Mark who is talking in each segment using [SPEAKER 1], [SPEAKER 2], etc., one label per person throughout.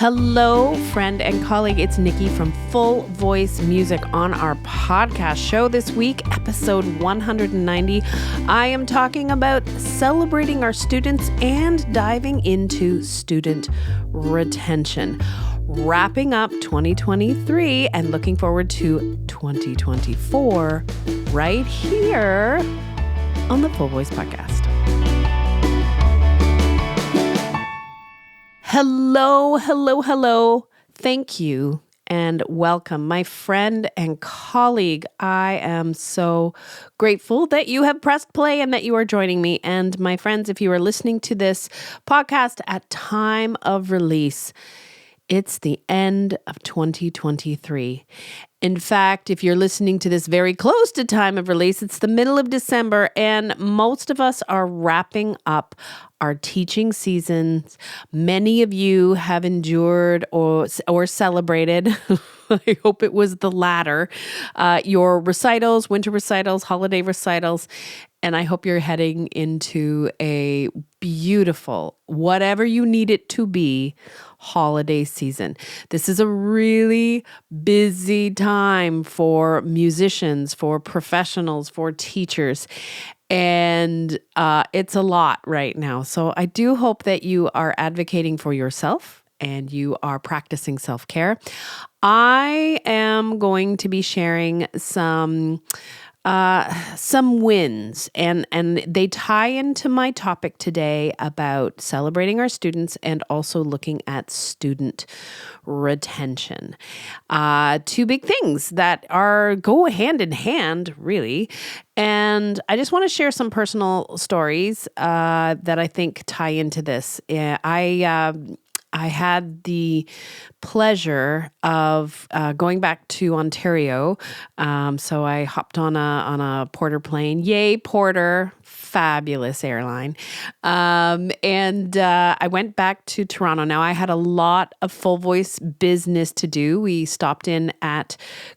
[SPEAKER 1] Hello, friend and colleague. It's Nikki from Full Voice Music on our podcast show this week, episode 190. I am talking about celebrating our students and diving into student retention. Wrapping up 2023 and looking forward to 2024 right here on the Full Voice Podcast. Hello. Thank you and welcome, my friend and colleague. I am so grateful that you have pressed play and that you are joining me. And my friends, if you are listening to this podcast at time of release, it's the end of 2023. In fact, if you're listening to this very close to time of release, it's the middle of December, and most of us are wrapping up our teaching seasons. Many of you have endured or celebrated, I hope it was the latter, your recitals, winter recitals, holiday recitals, and I hope you're heading into a beautiful, whatever you need it to be, holiday season. This is a really busy time for musicians, for professionals, for teachers. And it's a lot right now. So I do hope that you are advocating for yourself and you are practicing self-care. I am going to be sharing some wins, and they tie into my topic today about celebrating our students and also looking at student retention. Two big things that go hand in hand, really. And I just want to share some personal stories that I think tie into this. I had the pleasure of going back to Ontario. So I hopped on a Porter plane. Yay, Porter. Fabulous airline. And I went back to Toronto. Now, I had a lot of full voice business to do. We stopped in at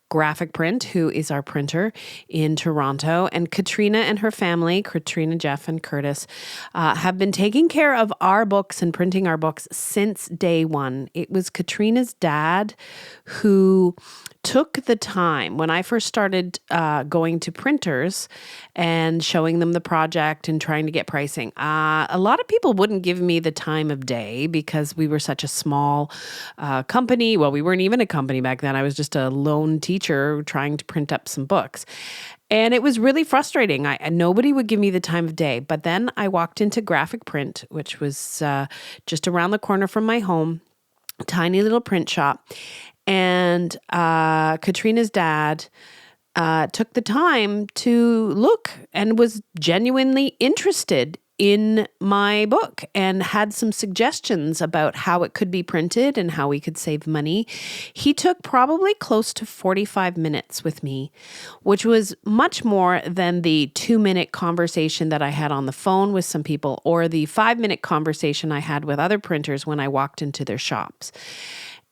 [SPEAKER 1] Graphic Print, who is our printer in Toronto, and Katrina and her family, Katrina, Jeff, and Curtis, have been taking care of our books and printing our books since day one. It was Katrina's dad who took the time when I first started going to printers and showing them the project and trying to get pricing. A lot of people wouldn't give me the time of day because we were such a small company. Well, we weren't even a company back then. I was just a lone teacher trying to print up some books. And it was really frustrating. Nobody would give me the time of day. But then I walked into Graphic Print, which was just around the corner from my home, tiny little print shop. And Katrina's dad took the time to look and was genuinely interested in my book and had some suggestions about how it could be printed and how we could save money. He took probably close to 45 minutes with me, which was much more than the 2-minute conversation that I had on the phone with some people or the 5-minute conversation I had with other printers when I walked into their shops.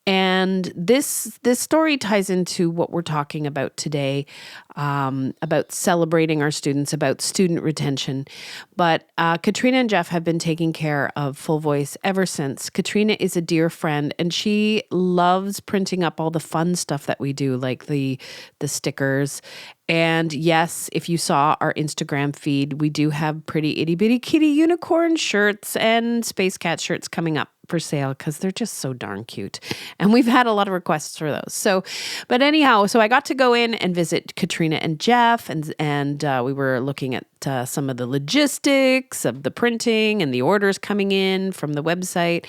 [SPEAKER 1] And this story ties into what we're talking about today, about celebrating our students, about student retention. But Katrina and Jeff have been taking care of Full Voice ever since. Katrina is a dear friend, and she loves printing up all the fun stuff that we do, like the stickers. And yes, if you saw our Instagram feed, we do have pretty itty bitty kitty unicorn shirts and Space Cat shirts coming up for sale because they're just so darn cute. And we've had a lot of requests for those. But anyhow, I got to go in and visit Katrina and Jeff, and we were looking at some of the logistics of the printing and the orders coming in from the website.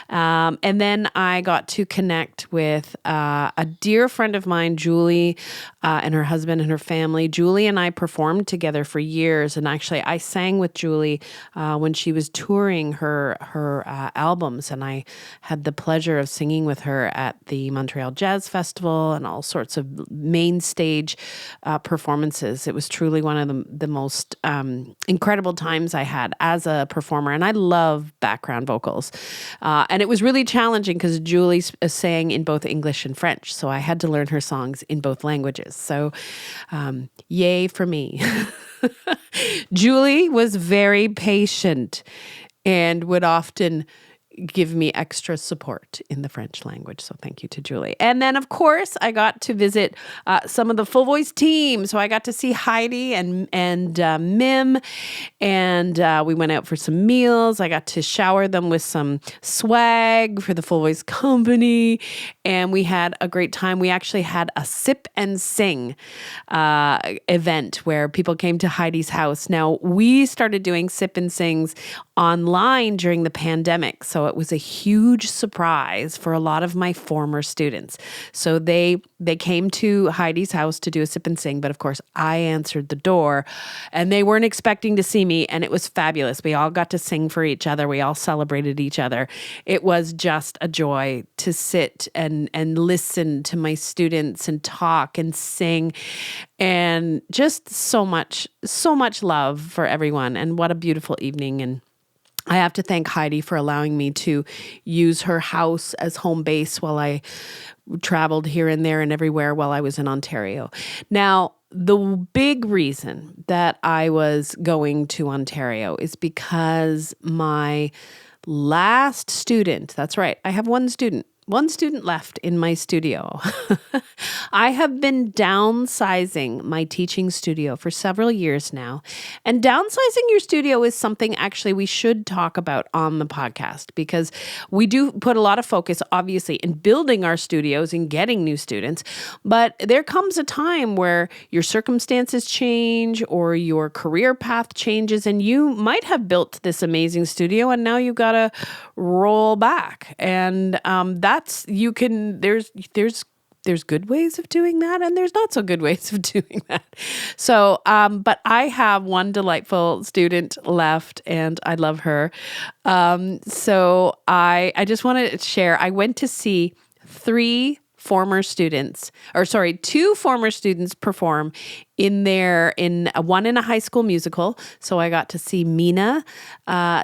[SPEAKER 1] And then I got to connect with a dear friend of mine, Julie, and her husband and her family. Julie and I performed together for years. And actually, I sang with Julie when she was touring her albums. And I had the pleasure of singing with her at the Montreal Jazz Festival and all sorts of main stage performances. It was truly one of the most incredible times I had as a performer. And I love background vocals. And it was really challenging because Julie sang in both English and French. So I had to learn her songs in both languages. So yay for me. Julie was very patient and would often give me extra support in the French language. So thank you to Julie. And then, of course, I got to visit some of the Full Voice team. So I got to see Heidi and Mim, and we went out for some meals. I got to shower them with some swag for the Full Voice company, and we had a great time. We actually had a sip and sing event where people came to Heidi's house. Now, we started doing sip and sings online during the pandemic, so it was a huge surprise for a lot of my former students. So they came to Heidi's house to do a sip and sing, but of course I answered the door, and they weren't expecting to see me, and it was fabulous. We all got to sing for each other. We all celebrated each other. It was just a joy to sit and listen to my students and talk and sing, and just so much love for everyone. And what a beautiful evening. And I have to thank Heidi for allowing me to use her house as home base while I traveled here and there and everywhere while I was in Ontario. Now, the big reason that I was going to Ontario is because my last student, that's right, I have one student left in my studio. I have been downsizing my teaching studio for several years now. And downsizing your studio is something actually we should talk about on the podcast, because we do put a lot of focus, obviously, in building our studios and getting new students. But there comes a time where your circumstances change or your career path changes, and you might have built this amazing studio and now you got to roll back. And there's good ways of doing that, and there's not so good ways of doing that. So, but I have one delightful student left, and I love her. So I just want to share. I went to see two former students perform in one in a high school musical. So I got to see Mina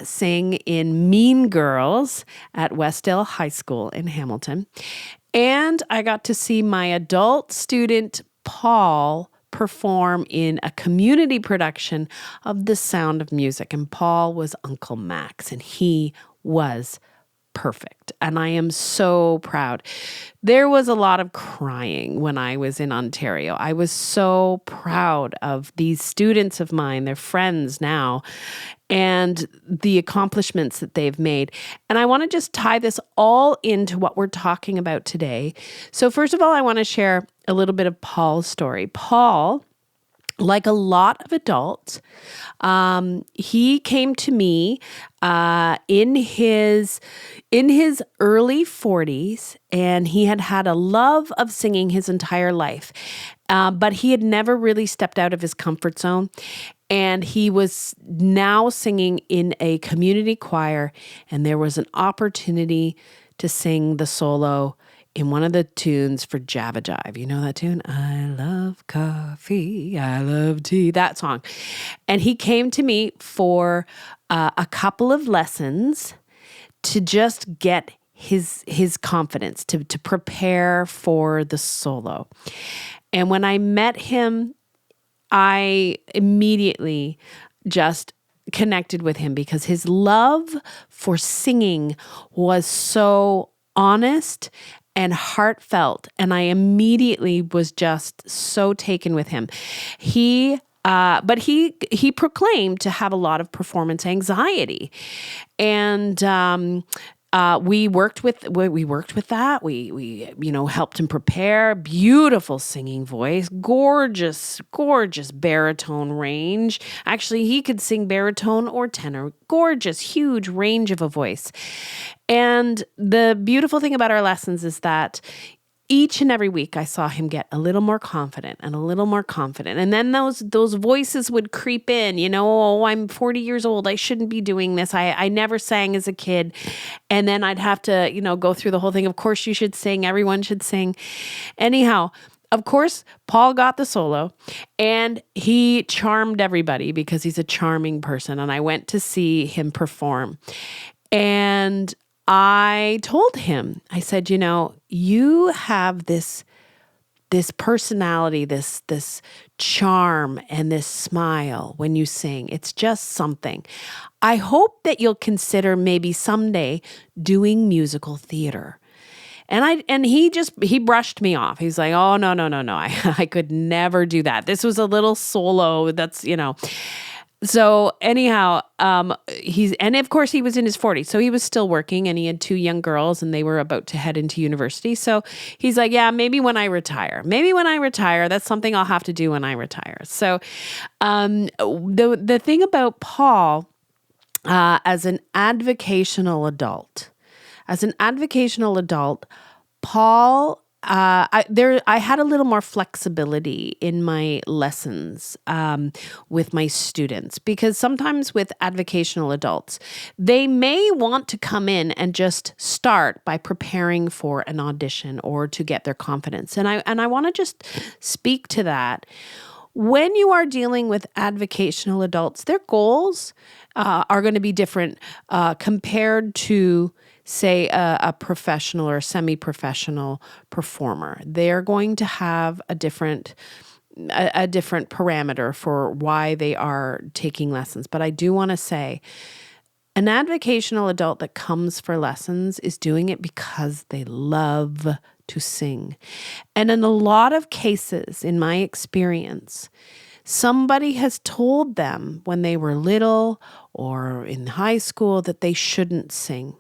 [SPEAKER 1] sing in Mean Girls at Westdale High School in Hamilton. And I got to see my adult student, Paul, perform in a community production of The Sound of Music. And Paul was Uncle Max, and he was perfect. And I am so proud. There was a lot of crying when I was in Ontario. I was so proud of these students of mine, they're friends now, and the accomplishments that they've made. And I want to just tie this all into what we're talking about today. So first of all, I want to share a little bit of Paul's story. Paul, like a lot of adults, he came to me in his early 40s, and he had a love of singing his entire life, but he had never really stepped out of his comfort zone. And he was now singing in a community choir, and there was an opportunity to sing the solo in one of the tunes for Jabba Jive. You know that tune? I love coffee, I love tea, that song. And he came to me for a couple of lessons to just get his confidence, to prepare for the solo. And when I met him, I immediately just connected with him because his love for singing was so honest and heartfelt, and I immediately was just so taken with him. But he proclaimed to have a lot of performance anxiety, and we worked with that. We helped him prepare. Beautiful singing voice, gorgeous baritone range. Actually, he could sing baritone or tenor. Gorgeous, huge range of a voice. And the beautiful thing about our lessons is that each and every week I saw him get a little more confident and a little more confident. And then those voices would creep in, oh, I'm 40 years old. I shouldn't be doing this. I never sang as a kid. And then I'd have to, go through the whole thing. Of course you should sing. Everyone should sing. Anyhow, of course, Paul got the solo, and he charmed everybody because he's a charming person. And I went to see him perform. And I told him, I said, you have this this personality, this charm and this smile when you sing. It's just something. I hope that you'll consider maybe someday doing musical theater. And he brushed me off. He's like, oh, no. I could never do that. This was a little solo. That's, So anyhow, and of course he was in his 40s, so he was still working, and he had 2 young girls, and they were about to head into university. So he's like, yeah, maybe when I retire, that's something I'll have to do when I retire. So, the thing about Paul, as an avocational adult, Paul, I had a little more flexibility in my lessons with my students, because sometimes with avocational adults, they may want to come in and just start by preparing for an audition or to get their confidence. And I want to just speak to that. When you are dealing with avocational adults, their goals are going to be different compared to, say, a professional or semi-professional performer. They're going to have a different parameter for why they are taking lessons. But I do want to say, an avocational adult that comes for lessons is doing it because they love to sing. And in a lot of cases, in my experience, somebody has told them when they were little or in high school that they shouldn't sing.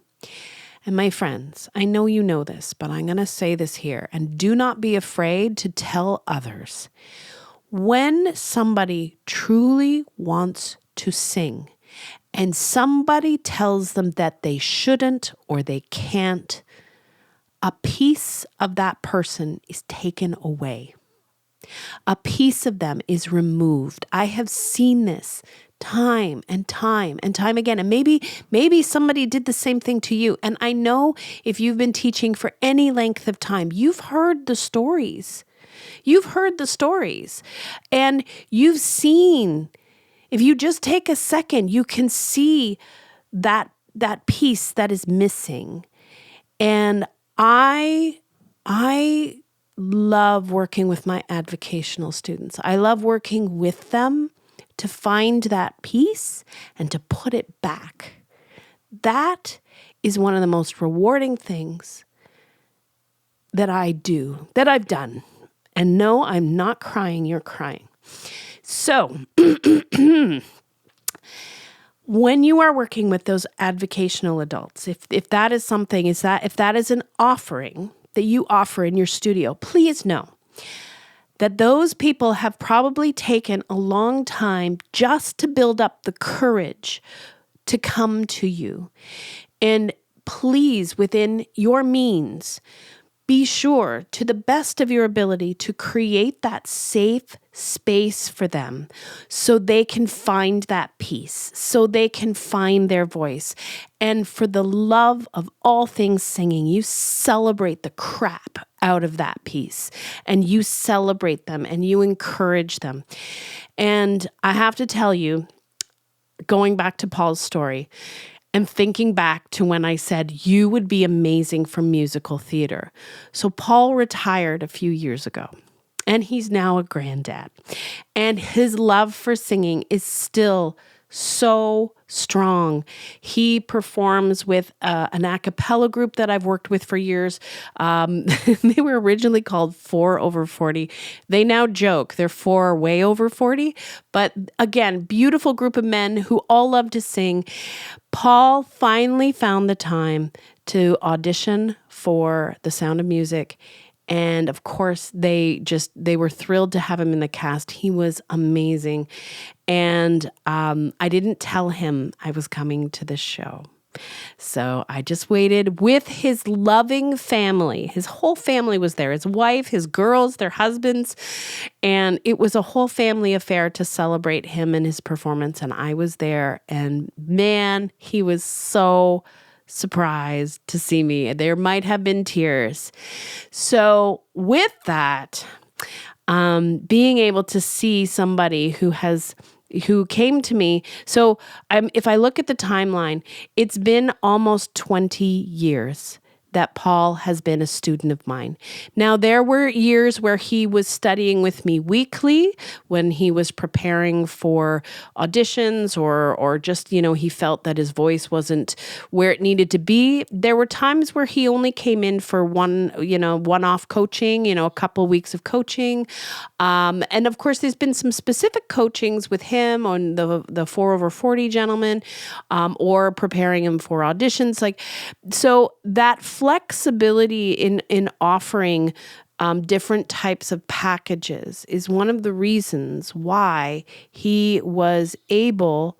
[SPEAKER 1] And my friends, I know you know this, but I'm going to say this here, and do not be afraid to tell others. When somebody truly wants to sing and somebody tells them that they shouldn't or they can't, a piece of that person is taken away. A piece of them is removed. I have seen this time and time again. And maybe somebody did the same thing to you. And I know if you've been teaching for any length of time, you've heard the stories. And you've seen, if you just take a second, you can see that piece that is missing. And I love working with my avocational students. I love working with them to find that piece and to put it back. That is one of the most rewarding things that I've done. And no, I'm not crying, you're crying. So, when you are working with those avocational adults, if that is something, if that is an offering that you offer in your studio, please know that those people have probably taken a long time just to build up the courage to come to you. And please, within your means, be sure, to the best of your ability, to create that safe space for them so they can find that peace, so they can find their voice. And for the love of all things singing, you celebrate the crap out of that piece, and you celebrate them and you encourage them. And I have to tell you, going back to Paul's story, and thinking back to when I said you would be amazing for musical theater. So Paul retired a few years ago, and he's now a granddad. And his love for singing is still so strong. He performs with an a cappella group that I've worked with for years. They were originally called 4 over 40. They now joke they're 4 way over 40. But again, beautiful group of men who all love to sing. Paul finally found the time to audition for The Sound of Music. And of course, they were thrilled to have him in the cast. He was amazing. And I didn't tell him I was coming to this show. So I just waited with his loving family. His whole family was there. His wife, his girls, their husbands. And it was a whole family affair to celebrate him and his performance. And I was there. And man, he was so surprised to see me. There might have been tears. So with that, being able to see somebody who came to me. So if I look at the timeline, it's been almost 20 years that Paul has been a student of mine. Now, there were years where he was studying with me weekly when he was preparing for auditions or just, he felt that his voice wasn't where it needed to be. There were times where he only came in for one-off coaching, a couple weeks of coaching. And of course, there's been some specific coachings with him on the 4/40 gentleman, or preparing him for auditions. So that flexibility in offering different types of packages is one of the reasons why he was able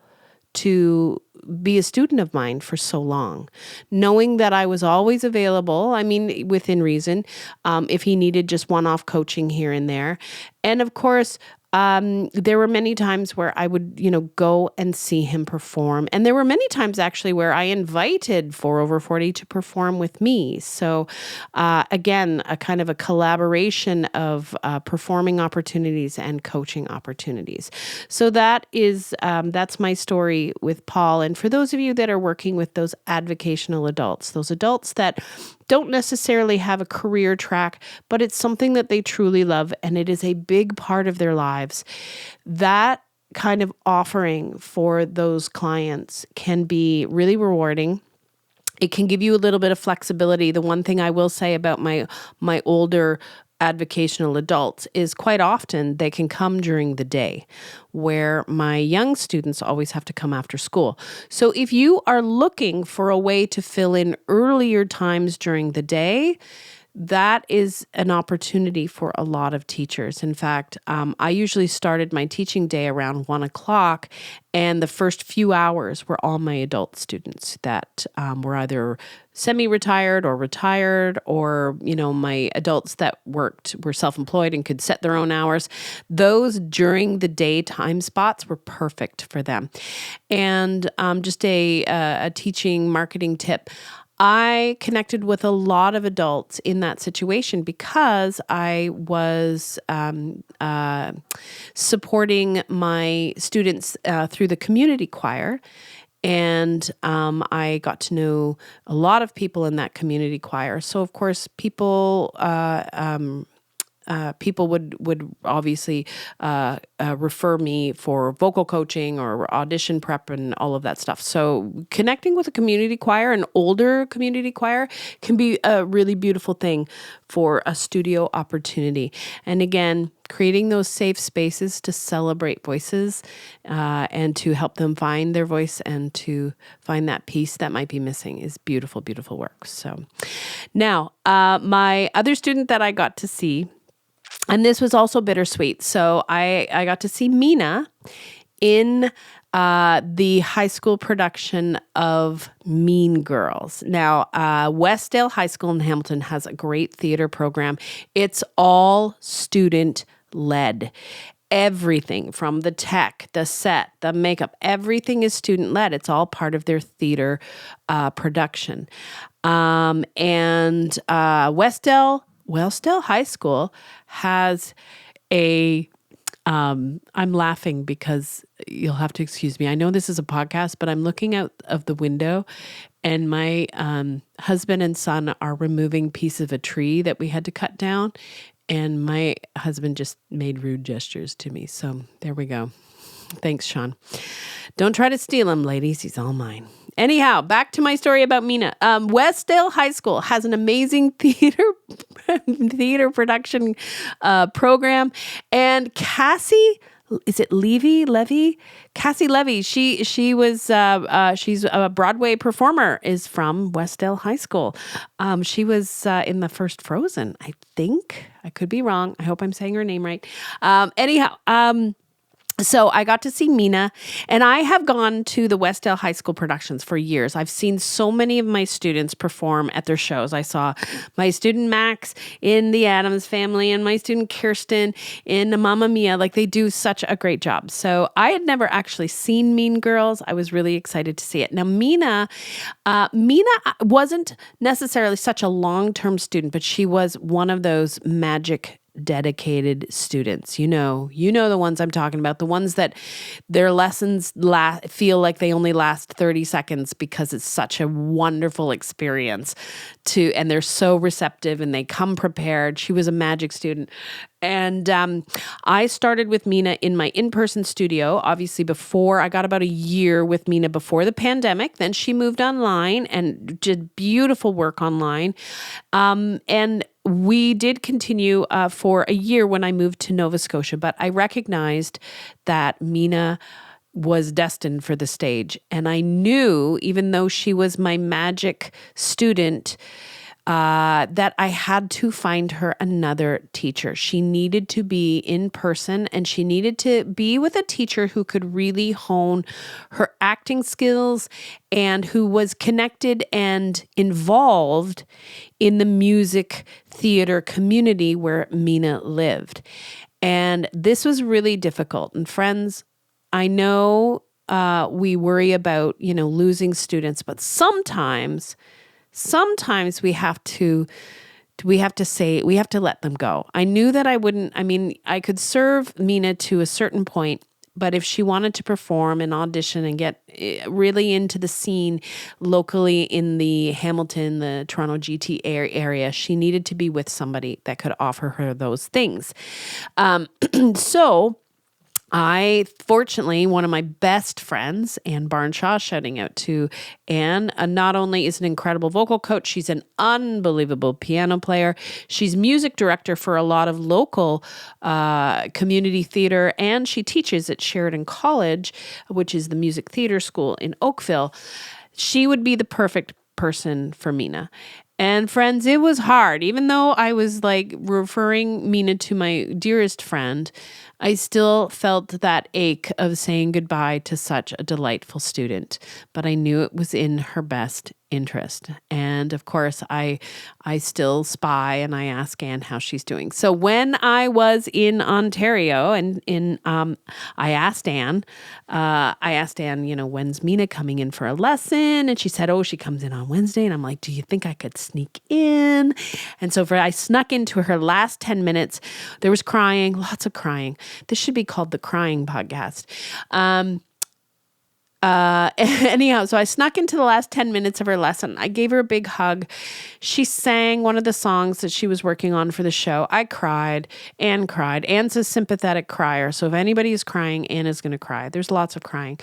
[SPEAKER 1] to be a student of mine for so long, knowing that I was always available. I mean, within reason, if he needed just one-off coaching here and there. And of course, there were many times where I would, go and see him perform. And there were many times actually where I invited 4/40 to perform with me. So again, a kind of a collaboration of performing opportunities and coaching opportunities. So that's my story with Paul. And for those of you that are working with those advocational adults, those adults that don't necessarily have a career track, but it's something that they truly love and it is a big part of their lives. That kind of offering for those clients can be really rewarding. It can give you a little bit of flexibility. The one thing I will say about my older advocational adults is quite often they can come during the day, where my young students always have to come after school. So if you are looking for a way to fill in earlier times during the day, that is an opportunity for a lot of teachers. In fact, I usually started my teaching day around 1:00, and the first few hours were all my adult students that were either semi-retired or retired, or, my adults that were self-employed and could set their own hours. Those during the day time spots were perfect for them. And just a teaching marketing tip, I connected with a lot of adults in that situation because I was supporting my students through the community choir. And I got to know a lot of people in that community choir. So, of course, people would obviously refer me for vocal coaching or audition prep and all of that stuff. So connecting with a community choir, an older community choir, can be a really beautiful thing for a studio opportunity. And again, creating those safe spaces to celebrate voices and to help them find their voice and to find that piece that might be missing is beautiful, beautiful work. So now, my other student that I got to see, and this was also bittersweet. So I got to see Mina in the high school production of Mean Girls. Now, Westdale High School in Hamilton has a great theater program. It's all student-led. Everything from the tech, the set, the makeup, everything is student-led. It's all part of their theater production. And Westdale High School has I'm laughing because you'll have to excuse me. I know this is a podcast, but I'm looking out of the window and my husband and son are removing pieces of a tree that we had to cut down. And my husband just made rude gestures to me. So there we go. Thanks, Sean. Don't try to steal him, ladies. He's all mine. Anyhow, back to my story about Mina. Westdale High School has an amazing theater production program. And Cassie, is it Levy? Cassie Levy. She was she's a Broadway performer. Is from Westdale High School. She was in the first Frozen, I think. I could be wrong. I hope I'm saying her name right. Anyhow. So I got to see Mina, and I have gone to the Westdale High School productions for years. I've seen so many of my students perform at their shows. I saw my student Max in The Addams Family and my student Kirsten in Mamma Mia. They do such a great job. So I had never actually seen Mean Girls. I was really excited to see it. Now, Mina wasn't necessarily such a long-term student, but she was one of those magic dedicated students. You know the ones I'm talking about, the ones that their lessons feel like they only last 30 seconds because it's such a wonderful experience and they're so receptive and they come prepared. She was a magic student. And I started with Mina in my in-person studio, obviously before I got about a year with Mina before the pandemic. Then she moved online and did beautiful work online. And we did continue for a year when I moved to Nova Scotia, but I recognized that Mina was destined for the stage. And I knew, even though she was my magic student, that I had to find her another teacher. She needed to be in person and she needed to be with a teacher who could really hone her acting skills and who was connected and involved in the music theater community where Mina lived. And this was really difficult. And friends, I know we worry about, losing students, but sometimes we have to let them go. I knew that I could serve Mina to a certain point, but if she wanted to perform and audition and get really into the scene locally in the Hamilton, the Toronto GT area, she needed to be with somebody that could offer her those things. So fortunately, one of my best friends, Anne Barnshaw, shouting out to Anne, not only is an incredible vocal coach, she's an unbelievable piano player. She's music director for a lot of local community theater, and she teaches at Sheridan College, which is the music theater school in Oakville. She would be the perfect person for Mina. And friends, it was hard. Even though I was referring Mina to my dearest friend, I still felt that ache of saying goodbye to such a delightful student. But I knew it was in her best interest. And of course, I still spy and I ask Anne how she's doing. So when I was in Ontario I asked Anne, when's Mina coming in for a lesson? And she said, she comes in on Wednesday. And I'm like, do you think I could sneak in? And so I snuck into her last 10 minutes. There was crying, lots of crying. This should be called the Crying Podcast. Anyhow, so I snuck into the last 10 minutes of her lesson. I gave her a big hug. She sang one of the songs that she was working on for the show. I cried. Anne cried. Anne's a sympathetic crier. So if anybody is crying, Anne is going to cry. There's lots of crying.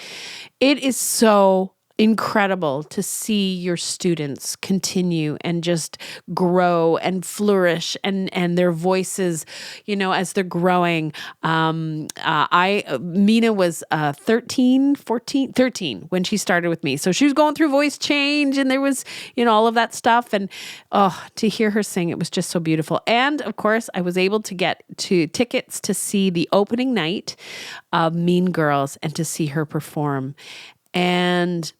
[SPEAKER 1] It is so incredible to see your students continue and just grow and flourish and their voices, as they're growing. Mina was 13 when she started with me. So she was going through voice change and there was, all of that stuff. And to hear her sing, it was just so beautiful. And of course, I was able to get tickets to see the opening night of Mean Girls and to see her perform. And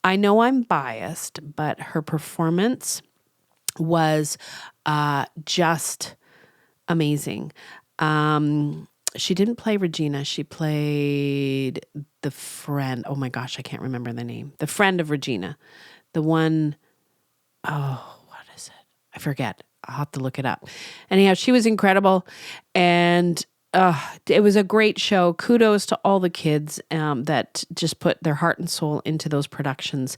[SPEAKER 1] I know I'm biased, but her performance was just amazing. She didn't play Regina. She played the friend. Oh my gosh, I can't remember the name. The friend of Regina. The one, what is it? I forget. I'll have to look it up. Anyhow, she was incredible. And it was a great show. Kudos to all the kids that just put their heart and soul into those productions.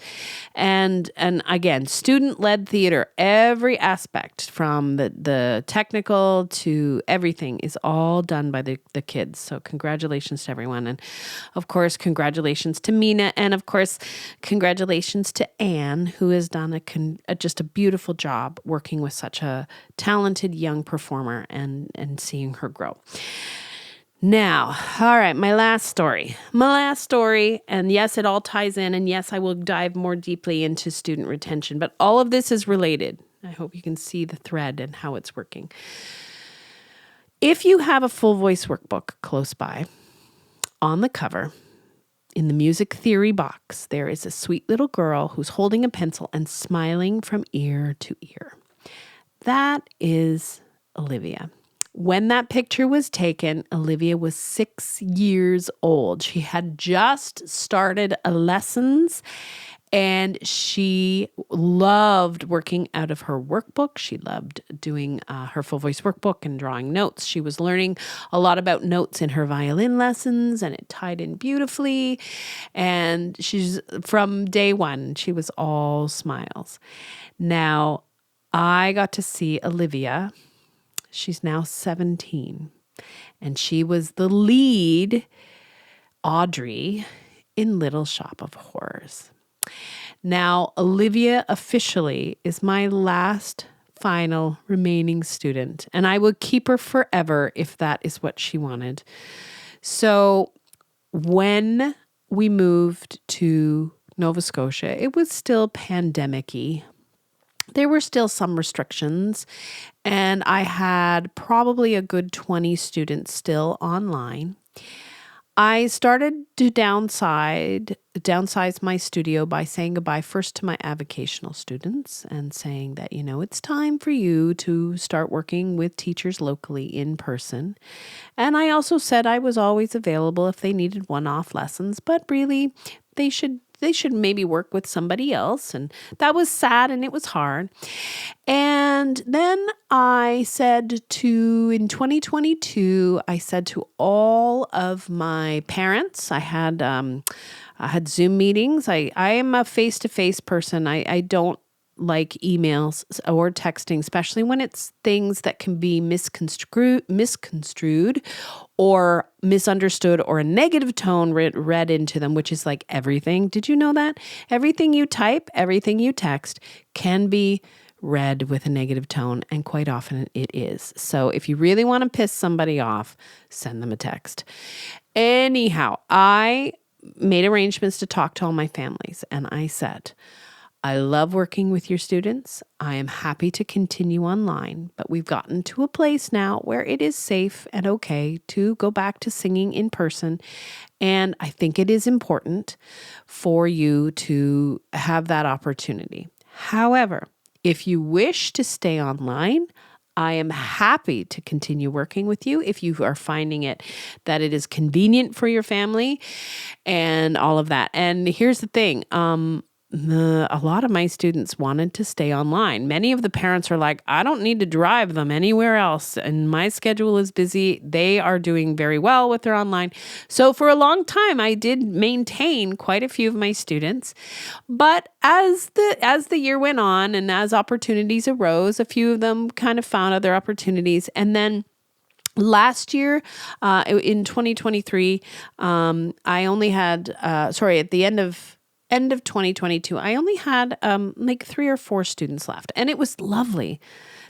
[SPEAKER 1] And again, student-led theater, every aspect from the technical to everything is all done by the kids. So congratulations to everyone. And of course, congratulations to Mina. And of course, congratulations to Anne, who has done just a beautiful job working with such a talented young performer and seeing her grow. Now, all right, my last story, and yes, it all ties in, and yes, I will dive more deeply into student retention, but all of this is related. I hope you can see the thread and how it's working. If you have a full voice workbook close by, on the cover, in the music theory box, there is a sweet little girl who's holding a pencil and smiling from ear to ear. That is Olivia. When that picture was taken, Olivia was 6 years old. She had just started lessons And she loved working out of her workbook. She loved doing her full voice workbook and drawing notes. She was learning a lot about notes in her violin lessons, and it tied in beautifully. And she's from day one, she was all smiles. Now, I got to see Olivia. She's now 17, and she was the lead Audrey in Little Shop of Horrors. Now, Olivia officially is my last final remaining student, and I will keep her forever if that is what she wanted. So when we moved to Nova Scotia, it was still pandemic-y. There were still some restrictions, and I had probably a good 20 students still online. I started to downsize my studio by saying goodbye first to my avocational students and saying that, it's time for you to start working with teachers locally in person. And I also said I was always available if they needed one-off lessons, but really they should maybe work with somebody else. And that was sad and it was hard. And then I said in 2022, I said to all of my parents, I had Zoom meetings. I am a face-to-face person. I don't like emails or texting, especially when it's things that can be misconstrued or misunderstood or a negative tone read into them, which is like everything. Did you know that? Everything you type, everything you text can be read with a negative tone, and quite often it is. So if you really want to piss somebody off, send them a text. Anyhow, I made arrangements to talk to all my families, and I said, I love working with your students. I am happy to continue online, but we've gotten to a place now where it is safe and okay to go back to singing in person. And I think it is important for you to have that opportunity. However, if you wish to stay online, I am happy to continue working with you if you are finding that it is convenient for your family and all of that. And here's the thing, a lot of my students wanted to stay online. Many of the parents are like, I don't need to drive them anywhere else, and my schedule is busy. They are doing very well with their online. So for a long time, I did maintain quite a few of my students. But as the year went on and as opportunities arose, a few of them kind of found other opportunities. And then last year, in 2023, I only had, at the end of 2022, I only had like 3 or 4 students left, and it was lovely.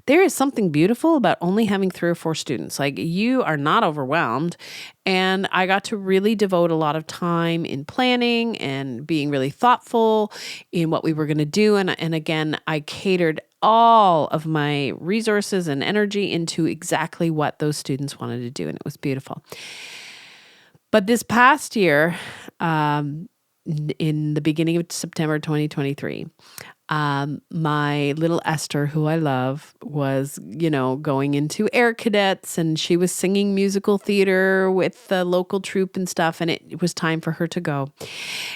[SPEAKER 1] There is something beautiful about only having 3 or 4 students. Like, you are not overwhelmed, and I got to really devote a lot of time in planning and being really thoughtful in what we were going to do. And again, I catered all of my resources and energy into exactly what those students wanted to do, and it was beautiful. But this past year, in the beginning of September 2023, my little Esther, who I love, was, going into Air Cadets, and she was singing musical theater with the local troupe and stuff, and it was time for her to go.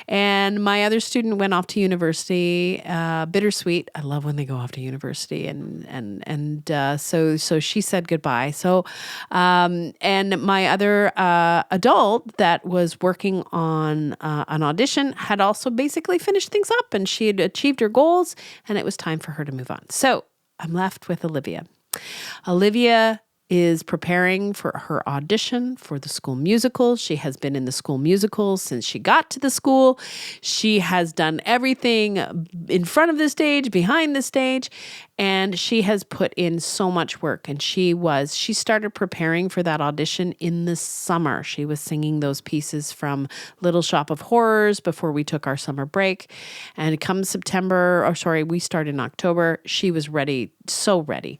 [SPEAKER 1] And my other student went off to university, bittersweet. I love when they go off to university, so she said goodbye. So, and my other adult that was working on an audition had also basically finished things up, and she had achieved her goals, and it was time for her to move on. So I'm left with Olivia. Olivia is preparing for her audition for the school musical. She has been in the school musical since she got to the school. She has done everything in front of the stage, behind the stage, and she has put in so much work. And she started preparing for that audition in the summer. She was singing those pieces from Little Shop of Horrors before we took our summer break. And come we start in October. She was ready, so ready.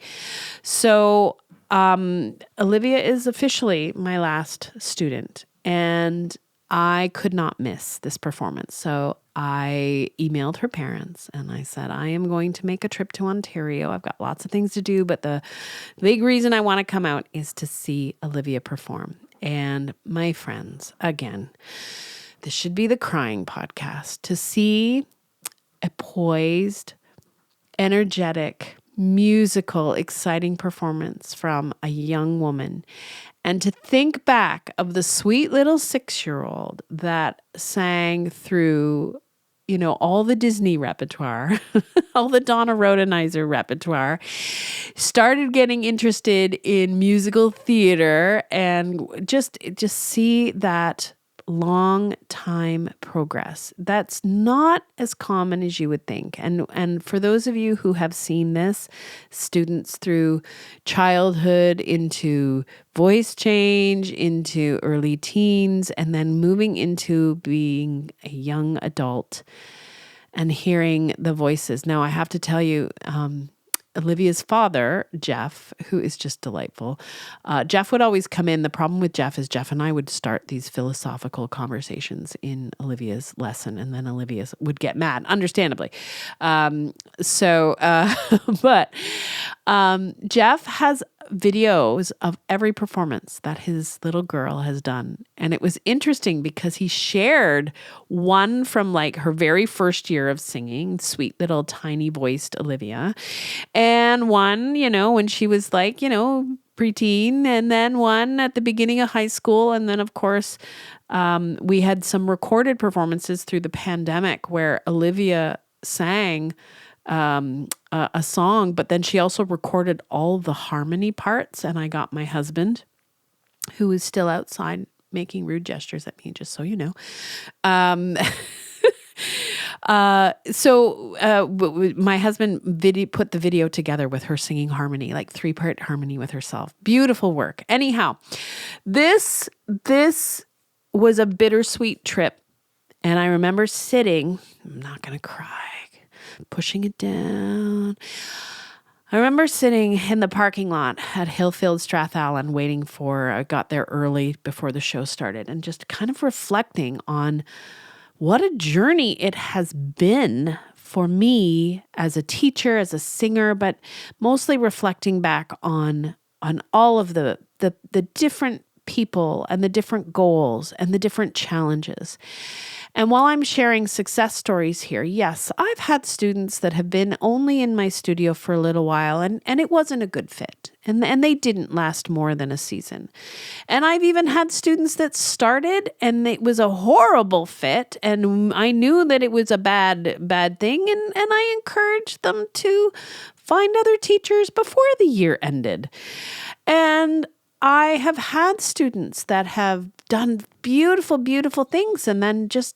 [SPEAKER 1] So Olivia is officially my last student, and I could not miss this performance. So I emailed her parents and I said, I am going to make a trip to Ontario. I've got lots of things to do, but the big reason I want to come out is to see Olivia perform. And my friends, again, this should be the crying podcast, to see a poised, energetic, musical, exciting performance from a young woman. And to think back of the sweet little 6-year-old that sang through, all the Disney repertoire, all the Donna Rodenizer repertoire, started getting interested in musical theater and just see that long time progress. That's not as common as you would think. And for those of you who have seen this, students through childhood into voice change, into early teens, and then moving into being a young adult and hearing the voices. Now, I have to tell you, Olivia's father, Jeff, who is just delightful. Jeff would always come in. The problem with Jeff is Jeff and I would start these philosophical conversations in Olivia's lesson, and then Olivia would get mad, understandably. But Jeff has videos of every performance that his little girl has done. And it was interesting because he shared one from like her very first year of singing, sweet little tiny voiced Olivia, and one, when she was like, preteen, and then one at the beginning of high school. And then, of course, we had some recorded performances through the pandemic where Olivia sang a song, but then she also recorded all the harmony parts. And I got my husband, who is still outside making rude gestures at me, just so you know. My husband put the video together with her singing harmony, like 3-part harmony with herself. Beautiful work. Anyhow, this was a bittersweet trip. And I remember sitting, I'm not going to cry, pushing it down. I remember sitting in the parking lot at Hillfield Strathallan I got there early before the show started, and just kind of reflecting on what a journey it has been for me as a teacher, as a singer, but mostly reflecting back on all of the different people and the different goals and the different challenges. And while I'm sharing success stories here, yes, I've had students that have been only in my studio for a little while and it wasn't a good fit. And they didn't last more than a season. And I've even had students that started and it was a horrible fit. And I knew that it was a bad thing. And I encouraged them to find other teachers before the year ended. And I have had students that have done beautiful, beautiful things and then just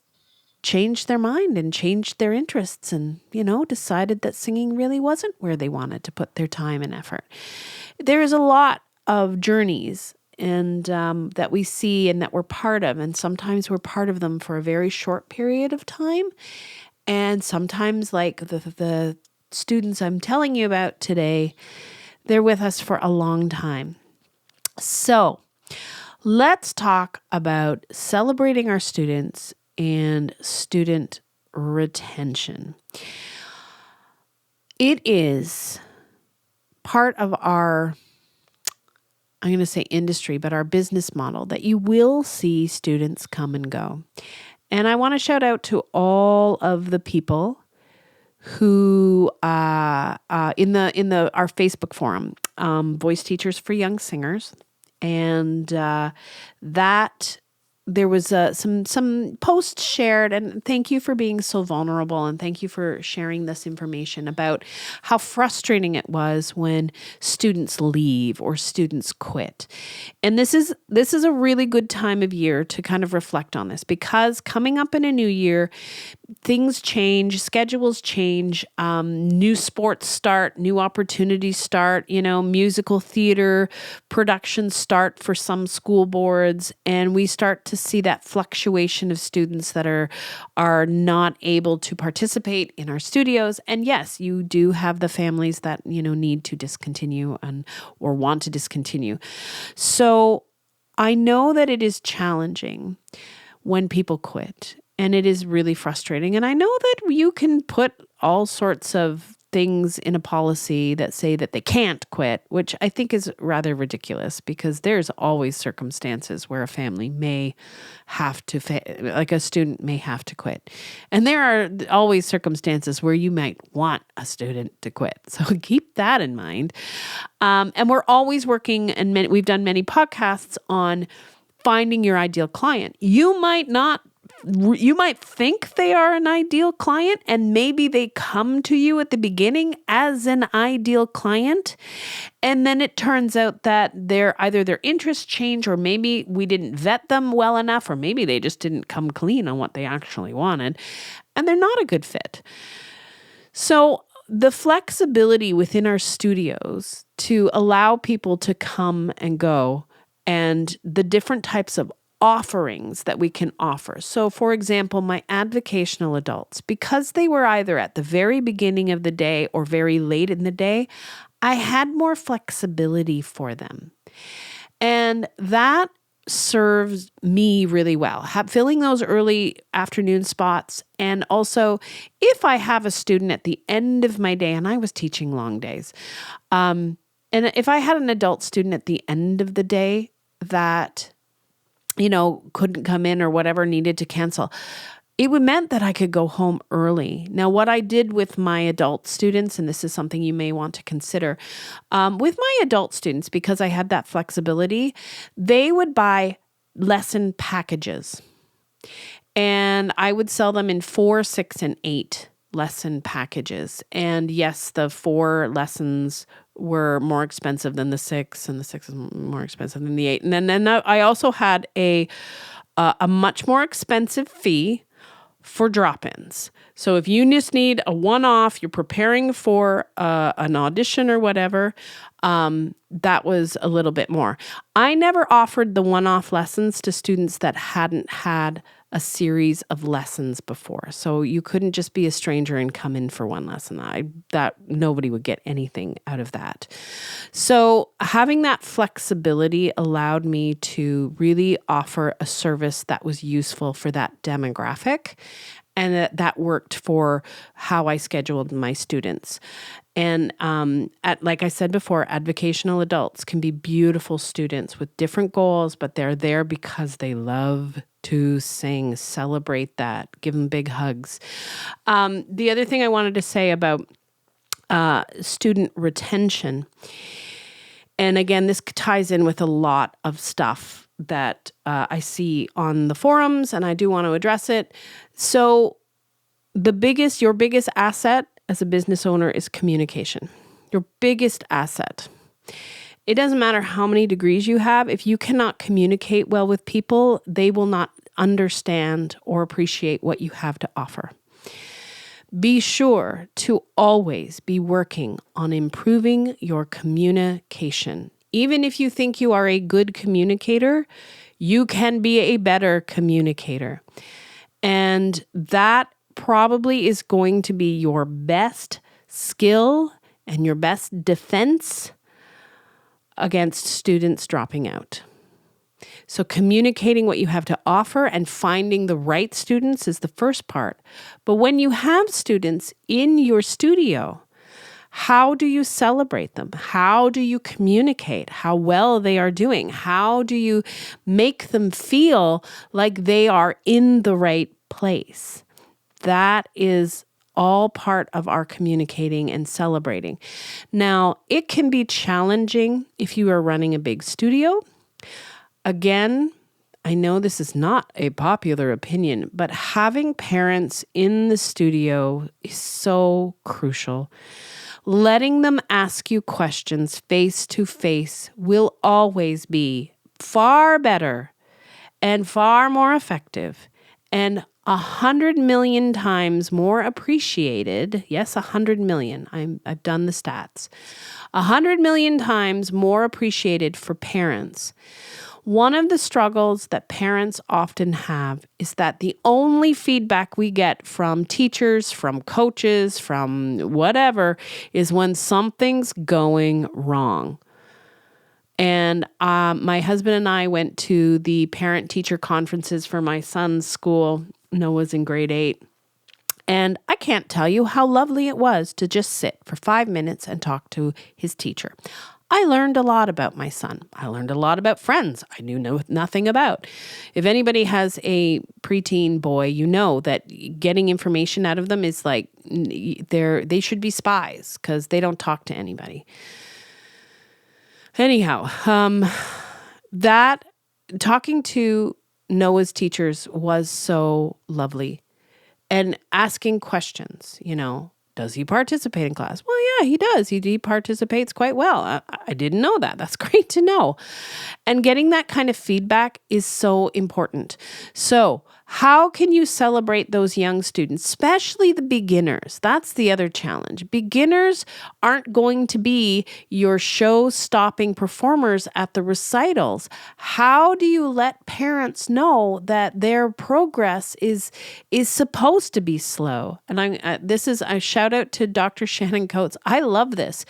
[SPEAKER 1] changed their mind and changed their interests and, decided that singing really wasn't where they wanted to put their time and effort. There is a lot of journeys and that we see and that we're part of. And sometimes we're part of them for a very short period of time. And sometimes, like the students I'm telling you about today, they're with us for a long time. So let's talk about celebrating our students and student retention. It is part of our, I'm going to say industry, but our business model that you will see students come and go. And I want to shout out to all of the people who in our Facebook forum, Voice Teachers for Young Singers, and that there was some posts shared, and thank you for being so vulnerable, and thank you for sharing this information about how frustrating it was when students leave or students quit. And this is a really good time of year to kind of reflect on this, because coming up in a new year, things change, schedules change, new sports start, new opportunities start, musical theater productions start for some school boards, and we start to see that fluctuation of students that are not able to participate in our studios. And yes, you do have the families that, need to discontinue or want to discontinue. So I know that it is challenging when people quit. And it is really frustrating. And I know that you can put all sorts of things in a policy that say that they can't quit, which I think is rather ridiculous because there's always circumstances where a family may have to, like a student may have to quit. And there are always circumstances where you might want a student to quit. So keep that in mind. And we're always working, and we've done many podcasts on finding your ideal client. You might think they are an ideal client, and maybe they come to you at the beginning as an ideal client. And then it turns out that either their interests change, or maybe we didn't vet them well enough, or maybe they just didn't come clean on what they actually wanted, and they're not a good fit. So the flexibility within our studios to allow people to come and go, and the different types of offerings that we can offer. So for example, my advocational adults, because they were either at the very beginning of the day or very late in the day, I had more flexibility for them. And that serves me really well, filling those early afternoon spots. And also, if I have a student at the end of my day, and I was teaching long days, and if I had an adult student at the end of the day that couldn't come in or whatever, needed to cancel, it would meant that I could go home early. Now, what I did with my adult students, and this is something you may want to consider, with my adult students, because I had that flexibility, they would buy lesson packages. And I would sell them in 4, 6, and 8 lesson packages. And yes, the 4 lessons were more expensive than the 6, and the 6 is more expensive than the 8. And then I also had a much more expensive fee for drop-ins. So if you just need a one-off, you're preparing for an audition or whatever, that was a little bit more. I never offered the one-off lessons to students that hadn't had a series of lessons before. So you couldn't just be a stranger and come in for one lesson. That nobody would get anything out of that. So having that flexibility allowed me to really offer a service that was useful for that demographic, and that worked for how I scheduled my students. And like I said before, advocational adults can be beautiful students with different goals, but they're there because they love to sing. Celebrate that. Give them big hugs. The other thing I wanted to say about student retention, and again, this ties in with a lot of stuff that I see on the forums, and I do want to address it. So your biggest asset as a business owner is communication. Your biggest asset. It doesn't matter how many degrees you have. If you cannot communicate well with people, they will not understand or appreciate what you have to offer. Be sure to always be working on improving your communication. Even if you think you are a good communicator, you can be a better communicator. And that probably is going to be your best skill and your best defense against students dropping out. So communicating what you have to offer and finding the right students is the first part. But when you have students in your studio, how do you celebrate them? How do you communicate how well they are doing? How do you make them feel like they are in the right place? That is all part of our communicating and celebrating. Now, it can be challenging if you are running a big studio. Again, I know this is not a popular opinion, but having parents in the studio is so crucial. Letting them ask you questions face to face will always be far better and far more effective and 100 million times more appreciated. Yes, 100 million. I've done the stats. 100 million times more appreciated for parents. One of the struggles that parents often have is that the only feedback we get from teachers, from coaches, from whatever, is when something's going wrong. And my husband and I went to the parent-teacher conferences for my son's school. Noah's in grade 8. And I can't tell you how lovely it was to just sit for 5 minutes and talk to his teacher. I learned a lot about my son. I learned a lot about friends I knew nothing about. If anybody has a preteen boy, you know that getting information out of them is like they should be spies because they don't talk to anybody. Anyhow, that talking to Noah's teachers was so lovely. And asking questions, does he participate in class? Well, yeah, he does. He participates quite well. I didn't know that. That's great to know. And getting that kind of feedback is so important. So how can you celebrate those young students, especially the beginners? That's the other challenge. Beginners aren't going to be your show-stopping performers at the recitals. How do you let parents know that their progress is supposed to be slow? And this is a shout out to Dr. Shannon Coates. I love this.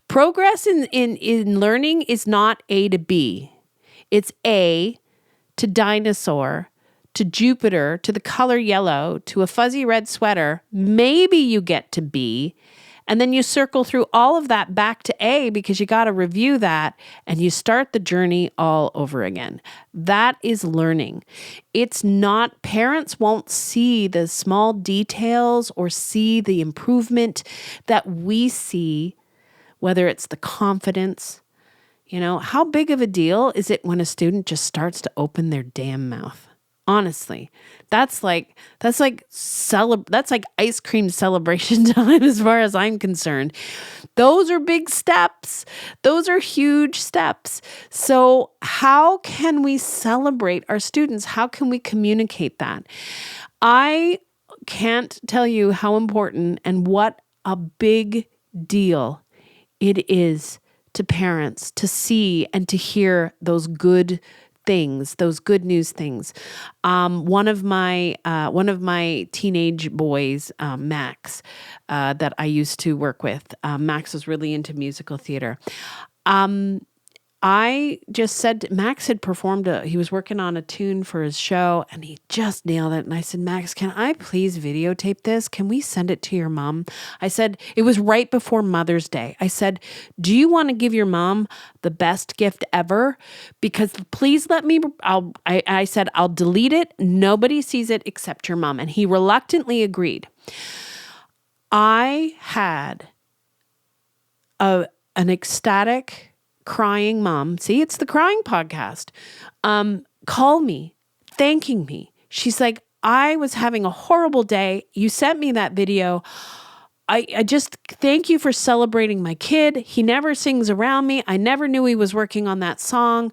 [SPEAKER 1] Progress in learning is not A to B. It's A to dinosaur, to Jupiter, to the color yellow, to a fuzzy red sweater. Maybe you get to B, and then you circle through all of that back to A because you got to review that, and you start the journey all over again. That is learning. It's not, parents won't see the small details or see the improvement that we see, whether it's the confidence. How big of a deal is it when a student just starts to open their damn mouth? Honestly, that's like ice cream celebration time as far as I'm concerned. Those are big steps. Those are huge steps. So how can we celebrate our students? How can we communicate that? I can't tell you how important and what a big deal it is to parents to see and to hear those good things, those good news things. One of my teenage boys, Max, that I used to work with, Max was really into musical theater. I just said, Max had performed, he was working on a tune for his show and he just nailed it. And I said, Max, can I please videotape this? Can we send it to your mom? I said, it was right before Mother's Day. I said, do you want to give your mom the best gift ever? Because please let me, I said, I'll delete it. Nobody sees it except your mom. And he reluctantly agreed. I had an ecstatic crying mom. See, it's the crying podcast. Call me, thanking me. She's like, I was having a horrible day. You sent me that video. I just thank you for celebrating my kid. He never sings around me. I never knew he was working on that song.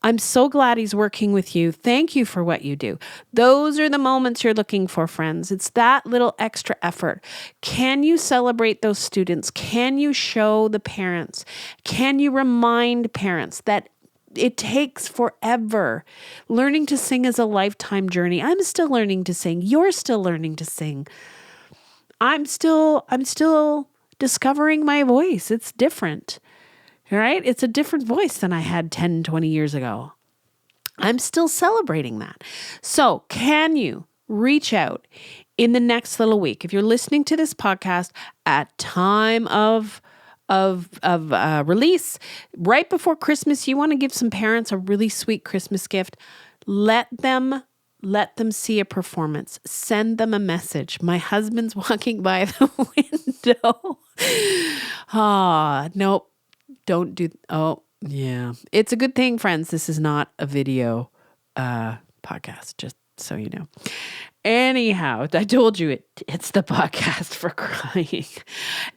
[SPEAKER 1] I'm so glad he's working with you. Thank you for what you do. Those are the moments you're looking for, friends. It's that little extra effort. Can you celebrate those students? Can you show the parents? Can you remind parents that it takes forever? Learning to sing is a lifetime journey. I'm still learning to sing. You're still learning to sing. I'm still discovering my voice. It's different. All right? It's a different voice than I had 10, 20 years ago. I'm still celebrating that. So can you reach out in the next little week? If you're listening to this podcast at time of release, right before Christmas, you want to give some parents a really sweet Christmas gift. Let them see a performance. Send them a message. My husband's walking by the window. Nope. Don't do. Oh, yeah. It's a good thing, friends. This is not a video podcast, just so you know. Anyhow, I told you it's the podcast for crying.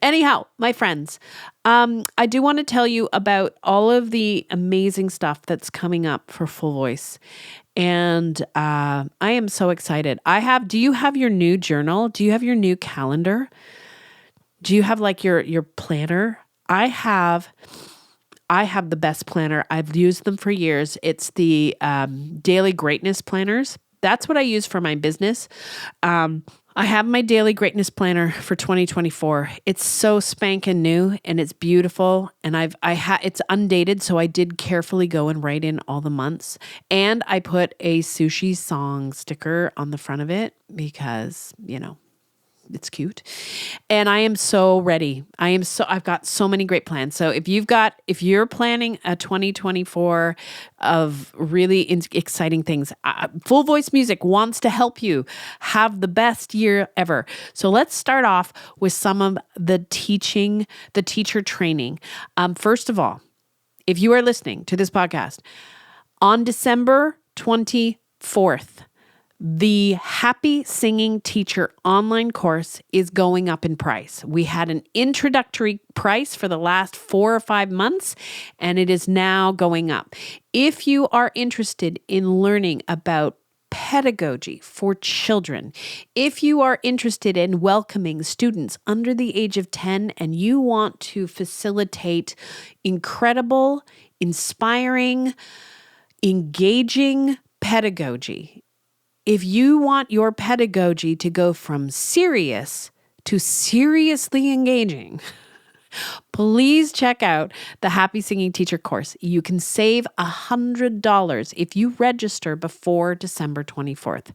[SPEAKER 1] Anyhow, my friends, I do want to tell you about all of the amazing stuff that's coming up for Full Voice. And I am so excited. Do you have your new journal? Do you have your new calendar? Do you have like your planner? I have the best planner. I've used them for years. It's the Daily Greatness Planners. That's what I use for my business. I have my Daily Greatness Planner for 2024. It's so spanking new and it's beautiful. And it's undated, so I did carefully go and write in all the months. And I put a sushi song sticker on the front of it because, it's cute. And I am so ready. I've got so many great plans. So if you're planning a 2024 of really exciting things, Full Voice Music wants to help you have the best year ever. So let's start off with some of the teacher training. First of all, if you are listening to this podcast on December 24th, the Happy Singing Teacher online course is going up in price. We had an introductory price for the last 4 or 5 months, and it is now going up. If you are interested in learning about pedagogy for children, if you are interested in welcoming students under the age of 10 and you want to facilitate incredible, inspiring, engaging pedagogy, if you want your pedagogy to go from serious to seriously engaging, please check out the Happy Singing Teacher course. You can save $100 if you register before December 24th.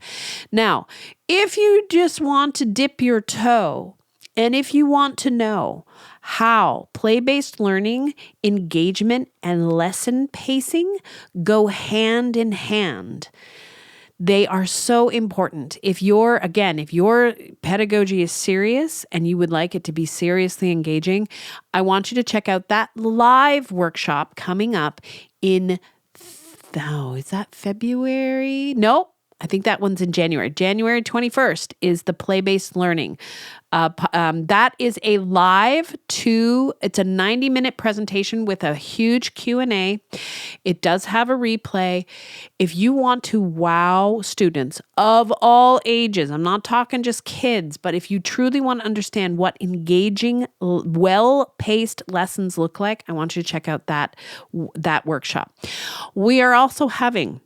[SPEAKER 1] Now, if you just want to dip your toe, and if you want to know how play-based learning, engagement, and lesson pacing go hand in hand, they are so important. If your pedagogy is serious and you would like it to be seriously engaging, I want you to check out that live workshop coming up in, is that February? Nope. I think that one's in January. January 21st is the play-based learning. That is a it's a 90-minute presentation with a huge Q&A. It does have a replay. If you want to wow students of all ages, I'm not talking just kids, but if you truly want to understand what engaging, well-paced lessons look like, I want you to check out that workshop. We are also having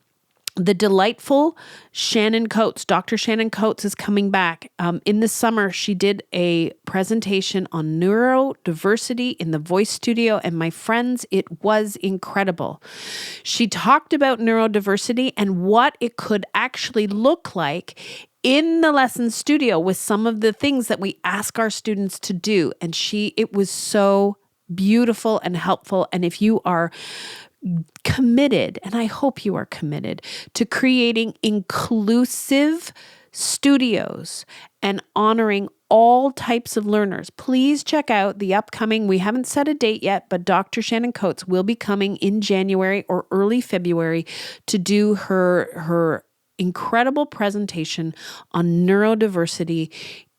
[SPEAKER 1] the delightful Shannon Coates. Dr. Shannon Coates is coming back. In the summer, she did a presentation on neurodiversity in the voice studio, and my friends, it was incredible. She talked about neurodiversity and what it could actually look like in the lesson studio with some of the things that we ask our students to do. And it was so beautiful and helpful. And if you are committed, and I hope you are committed to creating inclusive studios and honoring all types of learners, please check out the upcoming, we haven't set a date yet, but Dr. Shannon Coates will be coming in January or early February to do her incredible presentation on neurodiversity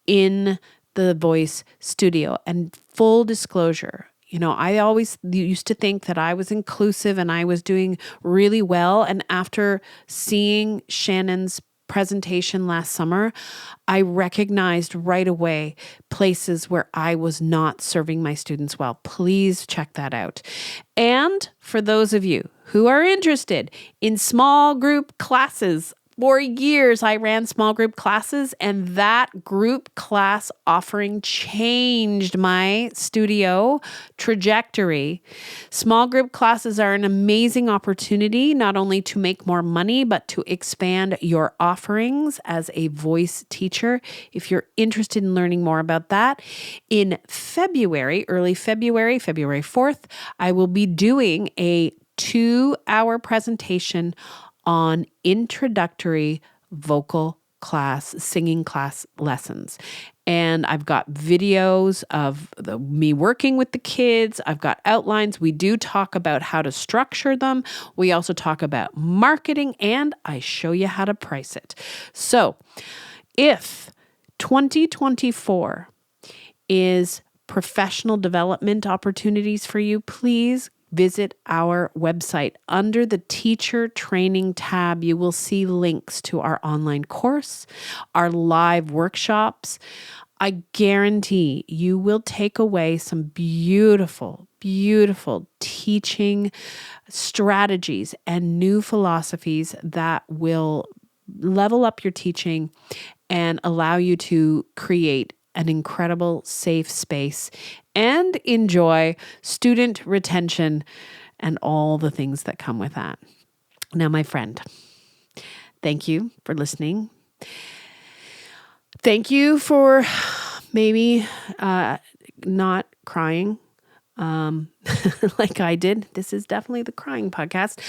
[SPEAKER 1] in the voice studio. And full disclosure, I always used to think that I was inclusive and I was doing really well. And after seeing Shannon's presentation last summer, I recognized right away places where I was not serving my students well. Please check that out. And for those of you who are interested in small group classes, for years, I ran small group classes, and that group class offering changed my studio trajectory. Small group classes are an amazing opportunity, not only to make more money, but to expand your offerings as a voice teacher. If you're interested in learning more about that, in February, early February, February 4th, I will be doing a 2-hour presentation on introductory vocal class, singing class lessons. And I've got videos of me working with the kids. I've got outlines. We do talk about how to structure them. We also talk about marketing, and I show you how to price it. So if 2024 is professional development opportunities for you, please visit our website. Under the teacher training tab, you will see links to our online course, our live workshops. I guarantee you will take away some beautiful, beautiful teaching strategies and new philosophies that will level up your teaching and allow you to create an incredible safe space and enjoy student retention and all the things that come with that. Now, my friend, thank you for listening. Thank you for maybe not crying like I did. This is definitely the crying podcast.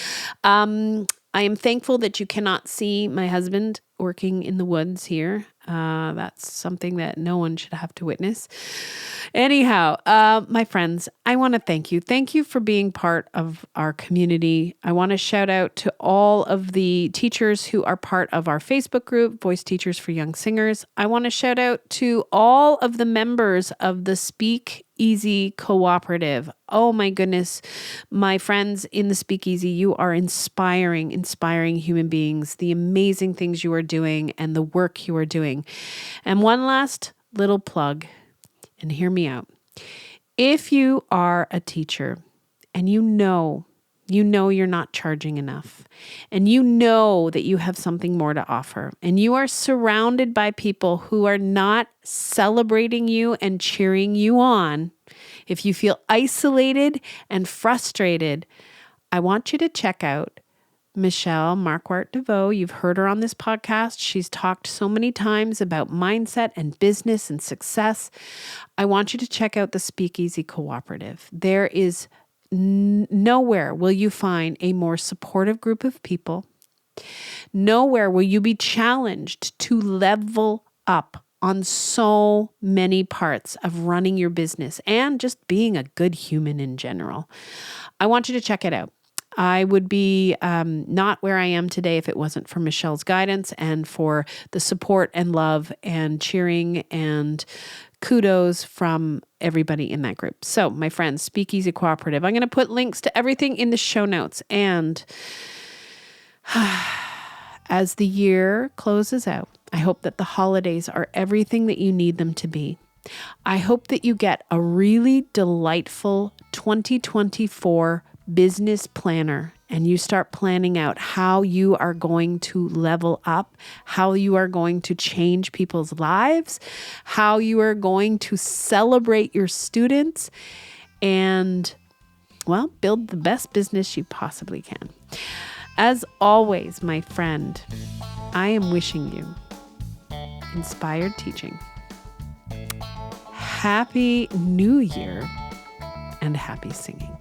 [SPEAKER 1] I am thankful that you cannot see my husband working in the woods here. That's something that no one should have to witness. Anyhow, my friends, I want to thank you. Thank you for being part of our community. I want to shout out to all of the teachers who are part of our Facebook group, Voice Teachers for Young Singers. I want to shout out to all of the members of the Speak Easy Cooperative. Oh my goodness, my friends in the Speakeasy, you are inspiring human beings, the amazing things you are doing and the work you are doing. And one last little plug, and hear me out. If you are a teacher and you know you're not charging enough, and you know that you have something more to offer, and you are surrounded by people who are not celebrating you and cheering you on, if you feel isolated and frustrated, I want you to check out Michelle Marquardt DeVoe. You've heard her on this podcast. She's talked so many times about mindset and business and success. I want you to check out the Speakeasy Cooperative. There is nowhere will you find a more supportive group of people. Nowhere will you be challenged to level up on so many parts of running your business and just being a good human in general. I want you to check it out. I would be not where I am today if it wasn't for Michelle's guidance and for the support and love and cheering and kudos from everybody in that group. So, my friends, Speakeasy Cooperative, I'm going to put links to everything in the show notes. And as the year closes out, I hope that the holidays are everything that you need them to be. I hope that you get a really delightful 2024 business planner and you start planning out how you are going to level up, how you are going to change people's lives, how you are going to celebrate your students and, well, build the best business you possibly can. As always, my friend, I am wishing you inspired teaching. Happy New Year and happy singing.